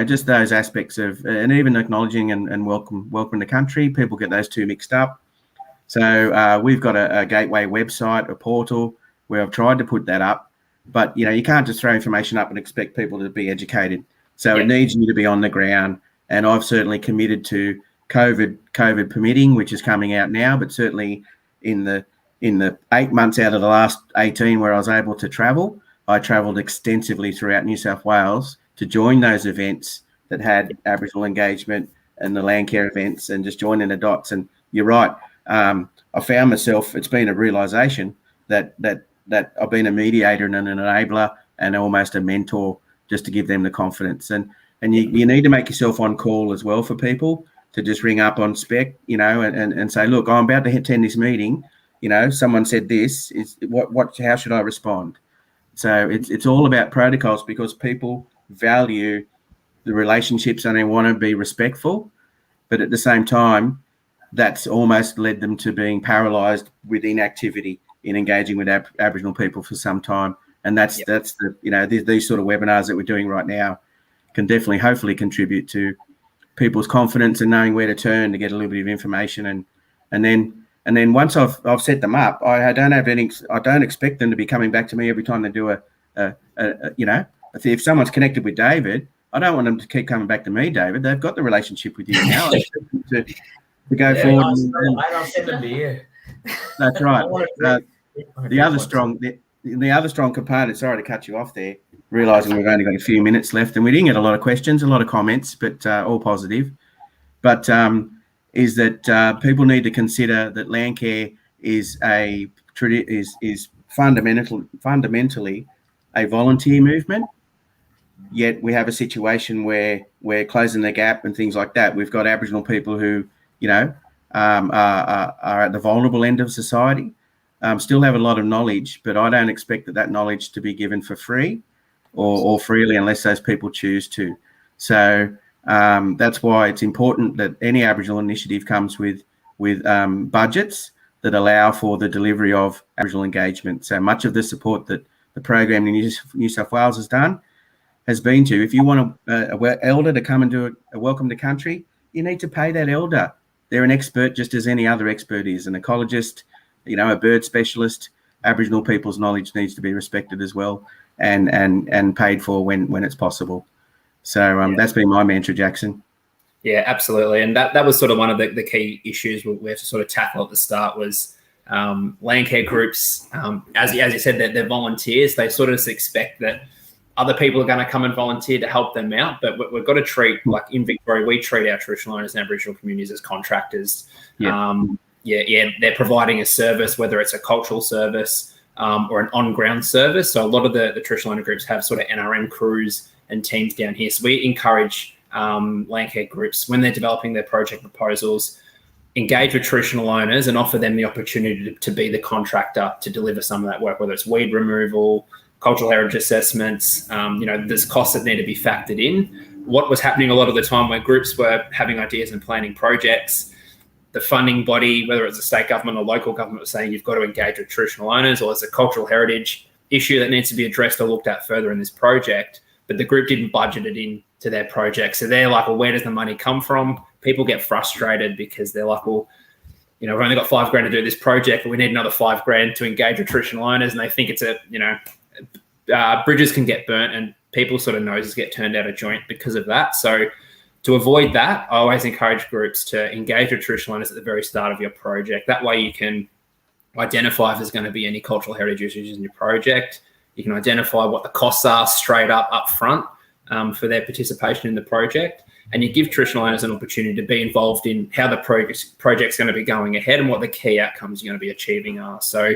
S1: Just those aspects of, and even acknowledging and welcome the country. People get those two mixed up. So we've got a gateway website, a portal, where I've tried to put that up, but you can't just throw information up and expect people to be educated. So It needs you to be on the ground. And I've certainly committed to COVID permitting, which is coming out now, but certainly in the 8 months out of the last 18 where I was able to travel, I travelled extensively throughout New South Wales to join those events that had Aboriginal engagement and the Landcare events, and just joining the dots. And you're right. I found myself, it's been a realisation that I've been a mediator and an enabler and almost a mentor, just to give them the confidence. And you need to make yourself on call as well for people, to just ring up on spec, and say, look, I'm about to attend this meeting. Someone said this. How should I respond? So it's all about protocols, because people value the relationships and they want to be respectful, but at the same time, that's almost led them to being paralysed with inactivity in engaging with Aboriginal people for some time. And that's these sort of webinars that we're doing right now can definitely, hopefully, contribute to people's confidence and knowing where to turn to get a little bit of information. And then And then once I've set them up, I don't expect them to be coming back to me every time they do if someone's connected with David, I don't want them to keep coming back to me, David. They've got the relationship with you now. I expect them to go forward.
S2: I'll send them to you.
S1: That's right. The other strong component, sorry to cut you off there, realising we've only got a few minutes left, and we didn't get a lot of questions, a lot of comments, but all positive. But is that people need to consider that Landcare is fundamentally a volunteer movement. Yet we have a situation where we're closing the gap and things like that. We've got Aboriginal people who, are at the vulnerable end of society, still have a lot of knowledge, but I don't expect that knowledge to be given for free or freely unless those people choose to. So that's why it's important that any Aboriginal initiative comes with budgets that allow for the delivery of Aboriginal engagement. So much of the support that the program in New South Wales has been to, if you want a elder to come and do a welcome to country, you need to pay that elder. They're an expert just as any other expert is, an ecologist, a bird specialist. Aboriginal people's knowledge needs to be respected as well and paid for when it's possible. So that's been my mantra, Jackson.
S4: Yeah, absolutely. And that was sort of one of the key issues we have to sort of tackle at the start was Landcare groups, as you said, they're volunteers. They sort of expect that other people are going to come and volunteer to help them out, but we've got to treat, like in Victoria, we treat our traditional owners and Aboriginal communities as contractors. They're providing a service, whether it's a cultural service or an on-ground service. So a lot of the traditional owner groups have sort of NRM crews and teams down here. So we encourage Landcare groups, when they're developing their project proposals, engage with traditional owners and offer them the opportunity to be the contractor to deliver some of that work, whether it's weed removal, cultural heritage assessments. There's costs that need to be factored in. What was happening a lot of the time when groups were having ideas and planning projects, the funding body, whether it's a state government or local government, was saying you've got to engage with traditional owners, or it's a cultural heritage issue that needs to be addressed or looked at further in this project, but the group didn't budget it in to their project. So they're like, well, where does the money come from? People get frustrated because they're like, well, we've only got $5,000 to do this project, but we need another $5,000 to engage with traditional owners. And they think it's bridges can get burnt and people's sort of noses get turned out of joint because of that. So to avoid that, I always encourage groups to engage with traditional owners at the very start of your project. That way you can identify if there's going to be any cultural heritage issues in your project. You can identify what the costs are straight up front for their participation in the project. And you give traditional owners an opportunity to be involved in how the project's going to be going ahead and what the key outcomes you're going to be achieving are. So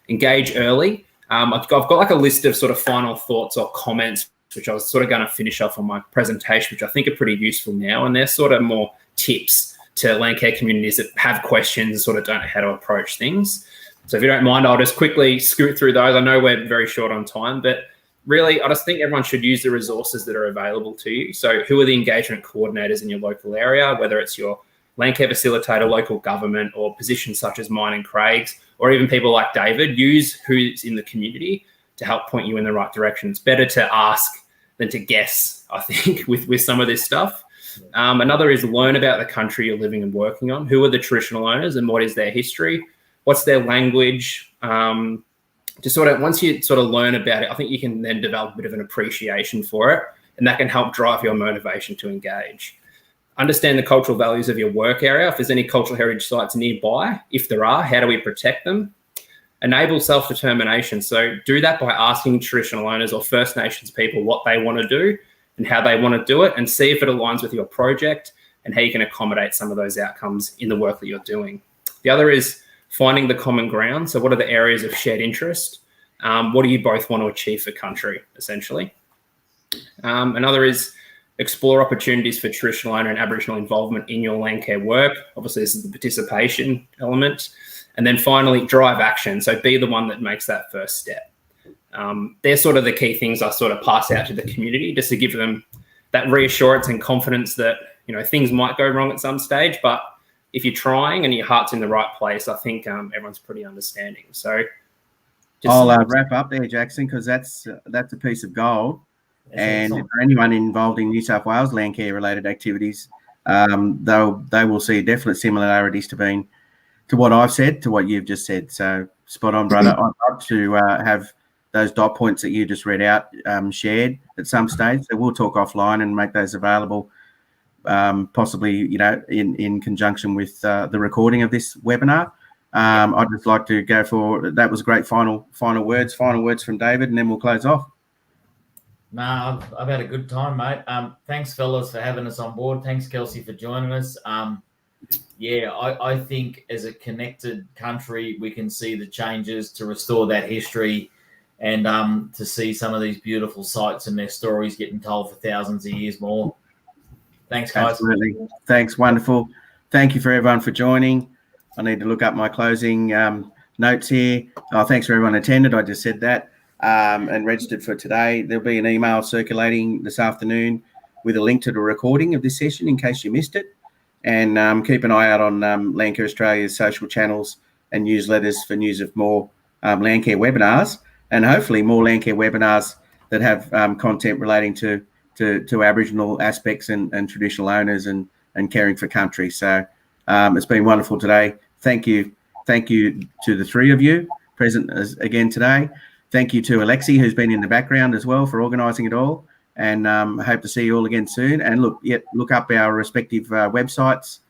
S4: engage early. I've got like a list of sort of final thoughts or comments, which I was sort of going to finish off on my presentation, which I think are pretty useful now. And they're sort of more tips to Landcare communities that have questions and sort of don't know how to approach things. So if you don't mind, I'll just quickly scoot through those. I know we're very short on time, but really, I just think everyone should use the resources that are available to you. So who are the engagement coordinators in your local area, whether it's your Landcare facilitator, local government, or positions such as mine and Craig's, or even people like David, use who's in the community to help point you in the right direction. It's better to ask than to guess, I think, with some of this stuff. Another is learn about the country you're living and working on. Who are the traditional owners and what is their history? What's their language? Just sort of, once you sort of learn about it, I think you can then develop a bit of an appreciation for it, and that can help drive your motivation to engage. Understand the cultural values of your work area. If there's any cultural heritage sites nearby, if there are, how do we protect them? Enable self-determination. So do that by asking traditional owners or First Nations people what they want to do and how they want to do it, and see if it aligns with your project and how you can accommodate some of those outcomes in the work that you're doing. The other is finding the common ground. So what are the areas of shared interest? What do you both want to achieve for country, essentially? Another is explore opportunities for traditional owner and Aboriginal involvement in your Landcare work. Obviously, this is the participation element. And then finally, drive action. So be the one that makes that first step. They're sort of the key things I sort of pass out to the community, just to give them that reassurance and confidence that, things might go wrong at some stage, but if you're trying and your heart's in the right place, I think everyone's pretty understanding. So
S1: I'll wrap up there, Jackson, because that's a piece of gold. And for anyone involved in New South Wales Landcare related activities, they will see definite similarities to to what I've said, to what you've just said. So spot on, brother. I'd love to have those dot points that you just read out shared at some stage. So we'll talk offline and make those available, possibly, you know, in conjunction with the recording of this webinar. I'd just like to go for, that was great final words from David, and then we'll close off.
S2: No, I've had a good time, mate. Thanks, fellas, for having us on board. Thanks, Kelsey, for joining us. Yeah, I think as a connected country, we can see the changes to restore that history and to see some of these beautiful sites and their stories getting told for thousands of years more. Thanks, guys.
S1: Absolutely. Thanks. Wonderful. Thank you for everyone for joining. I need to look up my closing notes here. Oh, thanks for everyone attended. I just said that and registered for today. There'll be an email circulating this afternoon with a link to the recording of this session in case you missed it. And keep an eye out on Landcare Australia's social channels and newsletters for news of more Landcare webinars, and hopefully more Landcare webinars that have content relating to Aboriginal aspects and traditional owners and caring for country. So it's been wonderful today. Thank you to the three of you present again today. Thank you to Alexi, who's been in the background as well, for organising it all. And I hope to see you all again soon. And look up our respective websites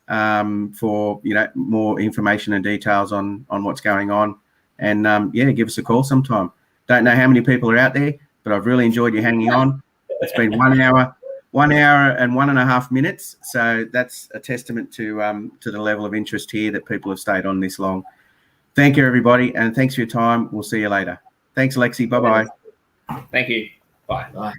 S1: for, you know, more information and details on what's going on. And yeah, give us a call sometime. Don't know how many people are out there, but I've really enjoyed you hanging on. It's been 1 hour and 1.5 minutes. So that's a testament to the level of interest here that people have stayed on this long. Thank you, everybody, and thanks for your time. We'll see you later. Thanks, Alexi. Bye-bye.
S4: Thank you. Bye.
S2: Bye.